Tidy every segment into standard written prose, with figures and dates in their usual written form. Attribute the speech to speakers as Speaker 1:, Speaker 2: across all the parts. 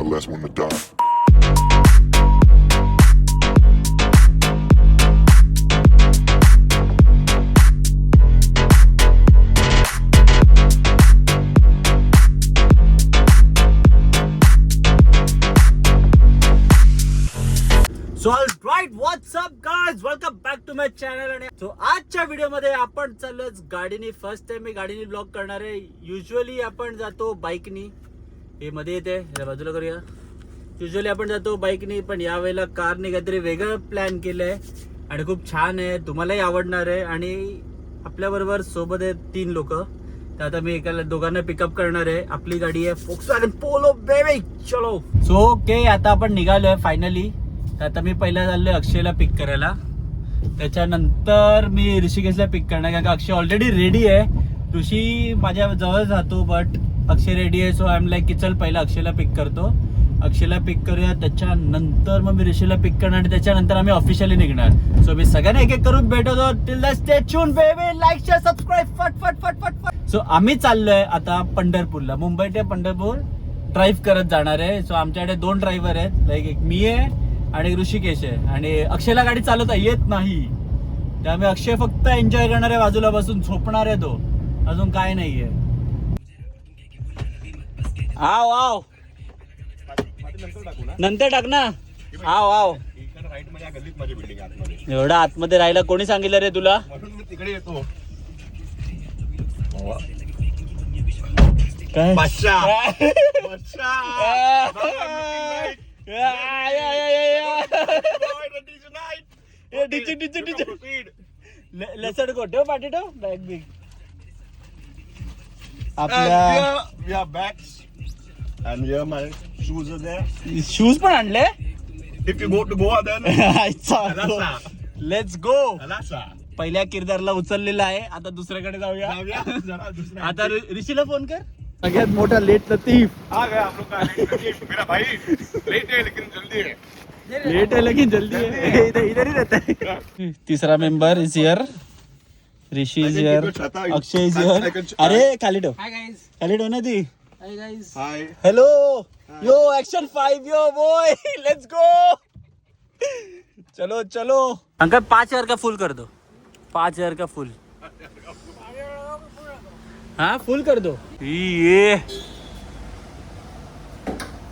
Speaker 1: last one to die.
Speaker 2: So right what's up guys, welcome back to my channel. आणि so आजच्या व्हिडिओमध्ये आपण चाललोय गाडीने. फर्स्ट टाइम मी गाडीने ब्लॉग करणार आहे. युजली आपण जातो बाईकनी, हे मध्ये येते या बाजूला करूया. युजली आपण जातो बाईकनी, पण यावेळेला कारने काहीतरी वेगळं प्लॅन केलंय आणि खूप छान आहे, तुम्हालाही आवडणार आहे. आणि आपल्या बरोबर सोबत आहेत 3 लोक. तर आता मी एकाला दोघांना पिकअप करणार आहे. आपली गाडी आहे Volkswagen Polo बेबी. चलो सो ओके, आता आपण निघालोय फायनली. आता मी पहिला चाललोय अक्षयला पिक करायला, त्याच्यानंतर मी ऋषिकेशला पिक करणार, कारण का अक्षय ऑलरेडी रेडी आहे. ऋषी माझ्या जवळ जातो बट अक्षय रेडी आहे. सो आय एम लाईक की चल पहिला अक्षयला पिक करतो. अक्षयला पिक करूया, त्याच्यानंतर मग मी ऋषीला पिक करणार आणि त्याच्यानंतर आम्ही ऑफिशियली निघणार. सो मी सगळ्यांना एक एक करून भेटतो. Till the stay tune baby, like share subscribe फट फट फट फट फट. सो आम्ही चाललोय आता पंढरपूरला. मुंबई ते पंढरपूर ड्राईव्ह करत जाणार आहे. सो आमच्याकडे 2 ड्रायव्हर आहेत, लाईक एक मी आहे आणि ऋषिकेश आहे. आणि अक्षयला गाडी चालवता येत नाही, त्यामुळे अक्षय फक्त एन्जॉय करणार आहे, बाजूला बसून झोपणार आहे तो, अजून काय नाहीये. आव आव नंतर टाक ना. आव आव एवढा आतमध्ये राहायला कोणी सांगितलं रे तुला?
Speaker 3: तिकडे येतो.
Speaker 2: काय लसड ठेव पाठी ठेव बॅग बिग आपल्या.
Speaker 3: And here my shoes are there.
Speaker 2: Shoes पण आणले.
Speaker 3: If you go to Goa then.
Speaker 2: Let's go.
Speaker 3: Alasa.
Speaker 2: पहिल्या किरदारला उचललेला आहे, आता दुसऱ्याकडे जाऊया.
Speaker 3: जरा दुसरा.
Speaker 2: आता ऋषीला फोन कर. सगळ्यात मोठा लेट लतीफ
Speaker 3: आ गया हम लोग का लेट. मेरा भाई लेट है लेकिन जल्दी है.
Speaker 2: लेट है लेकिन जल्दी है. इधर ही रहता है. तीसरा member is here. Rishi is here. Akshay is here. अरे खाली ठेव, खाली ठेव ना ती.
Speaker 3: Hi.
Speaker 2: Hello yo action 5 yo boy, let's go. चलो चलो अंकल 5000 का फुल कर दो. 5000 का फुल. हाँ फुल कर दो. ये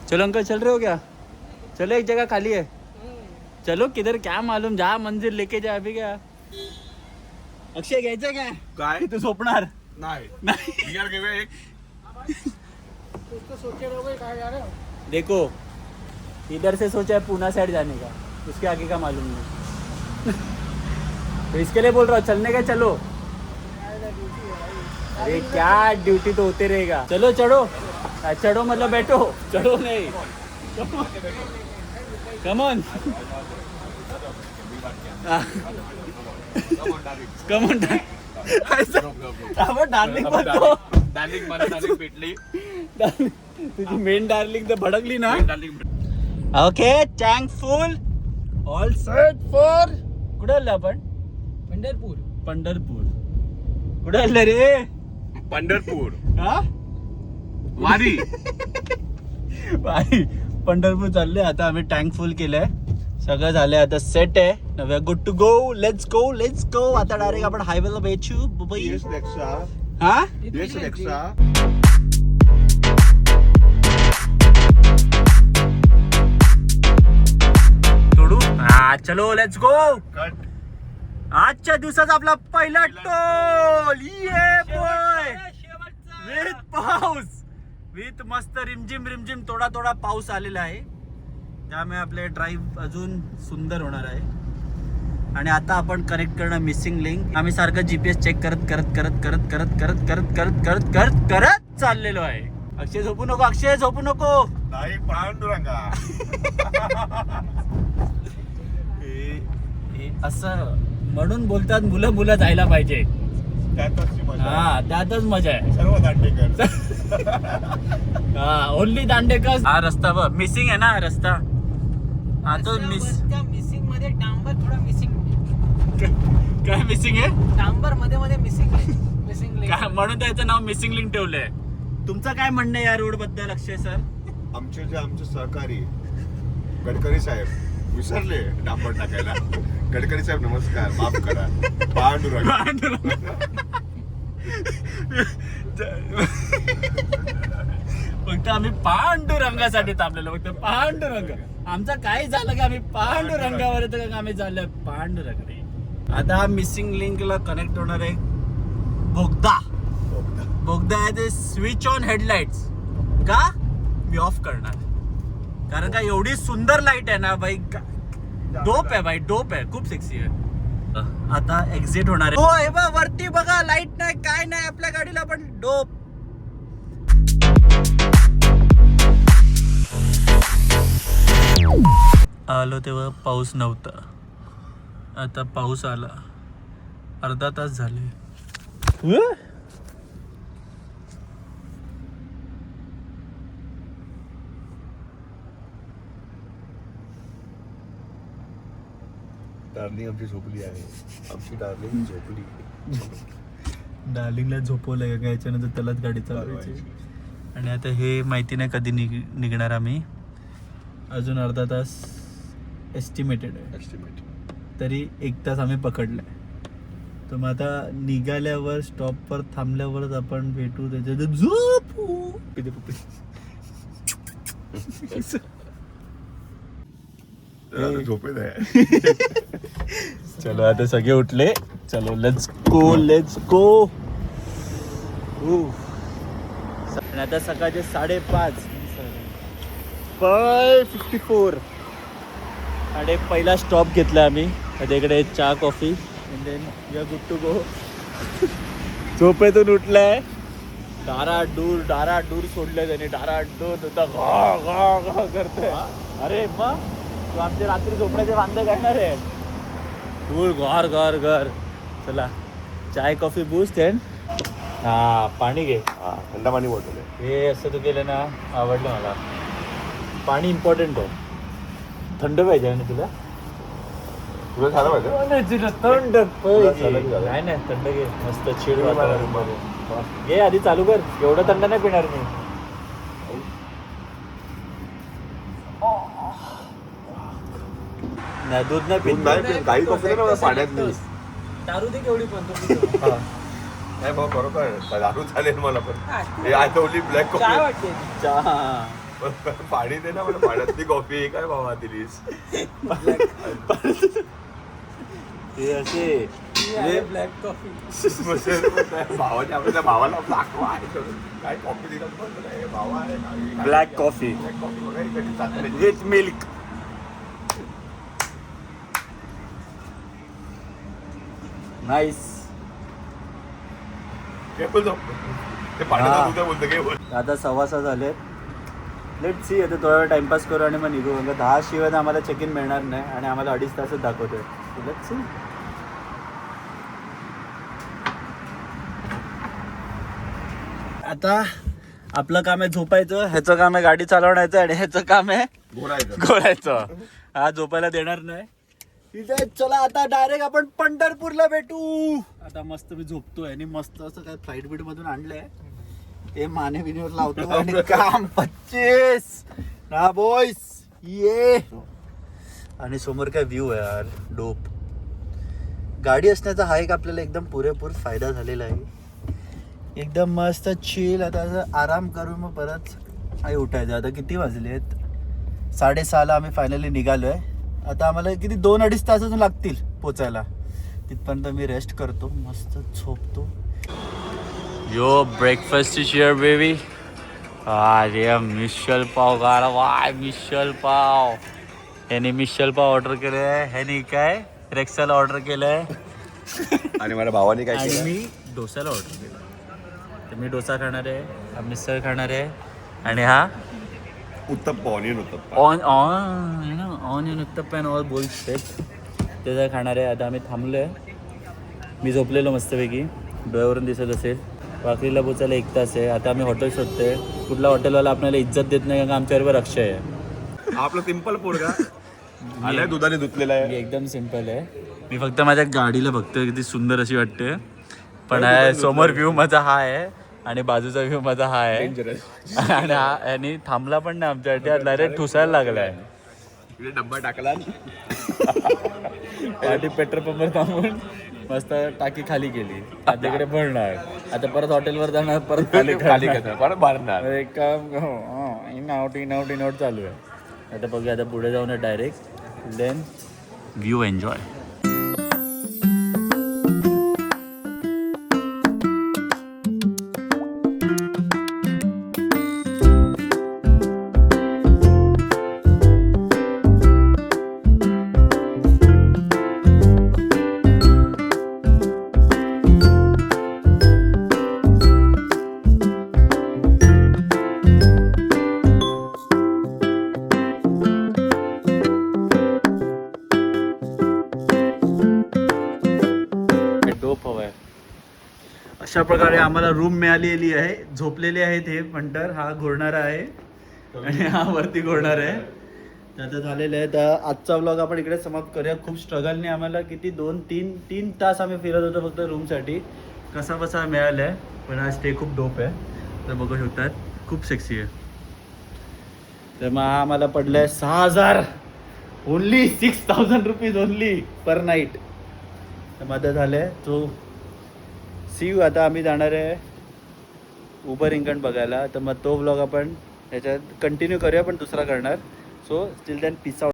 Speaker 2: चलो अंकल, चल रहे हो क्या? चलो एक जगह खाली है. चलो किधर क्या मालूम, जहाँ मंजिल लेके जा. अभी क्या अक्षय घ्यायचं काय तू झोपणार
Speaker 3: नहीं. यार के वे एक.
Speaker 2: देखो इधर से सोचा है पूना साइड जाने का, उसके आगे का मालूम नहीं. तो इसके लिए बोल रहा हूँ चलने का. चलो अरे क्या ड्यूटी तो होते रहेगा. चलो चढ़ो. चढ़ो मतलब बैठो, चढ़ो नहीं. Come on come on. Darling बोलतो.
Speaker 3: डार्लिंग मला डार्लिंग भेटली.
Speaker 2: तुझी मेन डार्लिंग तर भडकली ना. Okay tank full, all set for. कुठे आलो आपण? पंढरपूर. कुठे आलं रे?
Speaker 3: पंढरपूर.
Speaker 2: हा
Speaker 3: वारी.
Speaker 2: भाई पंढरपूर चालले. आता आम्ही टँक फुल केलंय, सगळं झालंय, आता सेट आहे. We are good to go. Let's go let's go. आता डायरेक्ट आपण हायवेला भेटू.
Speaker 3: Yes, Lexa.
Speaker 2: हा
Speaker 3: Yes, Lexa.
Speaker 2: तोडू. हा चलो लेट्स गो.
Speaker 3: Cut.
Speaker 2: आजच्या दिवसाचा आपला पहिला टोल. ये बॉय विथ पाऊस, विथ मस्त रिमझिम रिमझिम थोडा थोडा पाऊस आलेला आहे, त्यामुळे आपले ड्राईव्ह अजून सुंदर होणार आहे. आणि आता आपण कनेक्ट करणं मिसिंग लिंक. आम्ही सारखं GPS चेक करत करत करत करत करत करत करत करत करत करत करत चाललेलो आहे. अक्षय झोपू नको, अक्षय झोपू नको.
Speaker 3: नाही पांडुरंगा.
Speaker 2: असं म्हणून बोलतात मुलं मुलं जायला पाहिजे.
Speaker 3: त्यातच ती मजा.
Speaker 2: हा त्यातच मजा आहे.
Speaker 3: सर्व दांडेकर.
Speaker 2: हा ओनली दांडेकर. हा रस्ता बघ मिसिंग आहे ना रस्ता. हा तो
Speaker 4: मिसिंग मध्ये डांबर थोडा मिसिंग.
Speaker 2: काय मिसिंग आहे?
Speaker 4: डांबर मध्ये मध्ये मिसिंग मिसिंग
Speaker 2: म्हणून त्याचं नाव मिसिंग लिंक ठेवलंय. तुमचं काय म्हणणं आहे या रोड बद्दल अक्षय सर?
Speaker 3: आमचे सहकारी गडकरी साहेब विसरले डांबर टाकायला. गडकरी साहेब नमस्कार, माफ करा. पांडुरंग
Speaker 2: फक्त आम्ही पांडुरंगासाठी थांबलेलो. फक्त पांडुरंग. आमचं काय झालं की आम्ही पांडुरंगावर येतो का आम्ही चाललोय पांडुरंग. आता मिसिंग लिंकला कनेक्ट होणार आहे बोगदा आहे ते स्विच ऑन हेडलाइट्स का मी ऑफ करणार, कारण का एवढी सुंदर लाईट आहे ना बाई. डोप आहे बाई, डोप आहे, खूप सेक्सी आहे. आता एक्झिट होणार आहे. हो हे बघ वरती बघा, लाईट नाही काय नाही आपल्या गाडीला, पण डोप. आलो तेव्हा पाऊस नव्हता, आता पाऊस आला. अर्धा तास झाले.
Speaker 3: डार्लिंग आमची झोपली आहे. आमची डार्लिंग झोपली.
Speaker 2: डार्लिंगला झोपवलं का याच्यानंतर त्यालाच गाडी चालवायची. आणि आता हे माहिती नाही कधी निघणार आम्ही. अजून अर्धा तास एस्टिमेटेड आहे. तरी 1 तास आम्ही पकडलाय. तर मग आता निघाल्यावर स्टॉपवर थांबल्यावरच आपण भेटू, त्याच्यात झोपू.
Speaker 3: झोपेत आहे.
Speaker 2: चलो आता सगळे उठले. चलो लेट्स गो. आणि आता सकाळचे 5:54. आणि पहिला स्टॉप घेतला आम्ही. आता इकडे चहा coffee and then we are good to go. झोपेतून उठलाय. डाराडूर सोडले त्याने. डाराडूर होता घा करतोय. अरे मग तू आमच्या रात्री झोपण्याचे वांदे करणार आहे. धूळ घर. चला चाय कॉफी बूस्ट अँड पाणी घे.
Speaker 3: थंड पाणी बॉटल आहे.
Speaker 2: हे असं तू केलं ना, आवडलं मला. पाणी इम्पॉर्टंट आहे. थंड पाहिजे ना तुला.
Speaker 3: तुला झालं पाहिजे.
Speaker 2: थंड पाहिजे. नाही थंड घे. मस्त चिड वातावरण घे. आधी चालू कर. एवढं थंड नाही पिणार मी. नाही दूध नाही पित.
Speaker 3: काही कॉफी ना पाण्यात नाही.
Speaker 4: दारू दे केवढी पण तुम्ही.
Speaker 3: नाही बाबा बरोबर दारू चालेल मला पण. हे आता ओली ब्लॅक
Speaker 4: काय
Speaker 3: कॉफी.
Speaker 4: वाटते
Speaker 2: चहा
Speaker 3: पाणी दे ना मला. पाण्यातली कॉफी काय बाबा दिलीस.
Speaker 2: हे असे
Speaker 4: ब्लॅक कॉफी.
Speaker 3: भावाच्या आपल्या भावाला दाखवा काय कॉफी दिला. भावा आहे
Speaker 2: ब्लॅक कॉफी
Speaker 3: ब्लॅक कॉफी बघा कधी चालते.
Speaker 2: With milk. नाईस.
Speaker 3: ते पाण्यात दूध बोलतो घे बोल.
Speaker 2: आता 6:15 झाले. Let see. आता थोडा वेळ टाइमपास करू आणि मग निघू. 10 शिवाय आम्हाला चेक इन मिळणार नाही आणि आम्हाला 2.5 तासच दाखवतोय. Let see. आता आपलं काम आहे झोपायचं, ह्याचं काम आहे गाडी चालवण्याचं आणि ह्याचं काम आहे घोरायचं. हा झोपायला देणार नाही. चला आता डायरेक्ट आपण पंढरपूरला भेटू. आता मस्त मी झोपतोय आणि मस्त असं काय फ्लाईट बीट मधून आणलंय. हे माने बिनेवर लावतो आणि काम 25 ना बॉयस. ये आणि समोर काय व्ह्यू आहे यार. डोप. गाडी असण्याचा हा एक आपल्याला एकदम पुरेपूर फायदा झालेला आहे. एकदम मस्त चिल. आता असं आराम करू मग परत आई उठायचं. आता किती वाजलेत? 6:30 आम्ही फायनली निघालोय. आता आम्हाला किती 2-2.5 तास अजून लागतील पोचायला. तिथपर्यंत मी रेस्ट करतो, मस्त झोपतो. यो ब्रेकफास्ट इज हिअर बेबी. अरे मिसल पाव गारा. वाय मिसल पाव. ह्याने मिसल पाव ऑर्डर केले आहे. ह्याने काय रेक्सल ऑर्डर केलंय
Speaker 3: आणि माझ्या भावाने काय
Speaker 2: आणि
Speaker 3: केलं.
Speaker 2: मी डोसाला ऑर्डर केलं. तर मी डोसा खाणार आहे, हा मिसळ खाणार आहे आणि हा
Speaker 3: उत्तप्पा ऑनियन उत्तप्पा.
Speaker 2: ऑनियन उत्तप्पा आणि ऑल बोलते त्याचा खाणार आहे. आता आम्ही थांबलो आहे. मी झोपलेलो मस्तपैकी. डोळ्यावरून दिसत असेल. वाकरीला पोचायला 1 तास आहे. आता आम्ही हॉटेल शोधतोय. कुठला हॉटेलवाला आपल्याला इज्जत देत नाही कारण आमच्याबरोबर अक्षय आहे.
Speaker 3: आपलं सिंपल पोरगा आलाय दुधाने धुतलेला
Speaker 2: मी
Speaker 3: आहे.
Speaker 2: एकदम सिम्पल आहे. मी फक्त माझ्या गाडीला बघतोय किती सुंदर अशी वाटते. पण समोर व्ह्यू माझा हा आहे आणि बाजूचा व्ह्यू माझा हा आहे
Speaker 3: डेंजरस.
Speaker 2: आणि हा यांनी थांबला पण नाही आमच्यासाठी डायरेक्ट ठुसायला लागलाय.
Speaker 3: इकडे डब्बा टाकला
Speaker 2: पाठी पेट्रोल पंपवर थांबून मस्त टाकी खाली केली. आता इकडे भरणार, आता परत हॉटेलवर जाणार, परत खाली
Speaker 3: खाली करतो परत मारणार.
Speaker 2: एक काम इन आउट चालू आहे. आता बघूया, आता पुढे जाऊन direct then view enjoy. Dope हवाय. अशा प्रकारे आम्हाला रूम मिळालेली आहे. झोपलेले आहेत हे पंटर, हा घोरणारा आहे आणि हा वरती घोरणार आहे. तर आता झालेलं आहे. तर आजचा व्लॉग आपण इकडे समाप्त करूया. खूप स्ट्रगलने आम्हाला किती 2-3 तास आम्ही फिरत होतो फक्त रूमसाठी. कसा बसा मिळाला आहे, पण हा स्टे खूप डोप आहे. तर बघू शकतात, खूप सेक्सी आहे. तर मग हा आम्हाला पडलं आहे 6,000, ओनली 6,000 रुपीज ओनली पर नाईट. तर माझं झालं आहे तो सी यू. आता आम्ही जाणार आहे उबर इंकंड बघायला. तर मग तो व्लॉग आपण ह्याच्यात कंटिन्यू करूया, पण दुसरा करणार. So still than peace out.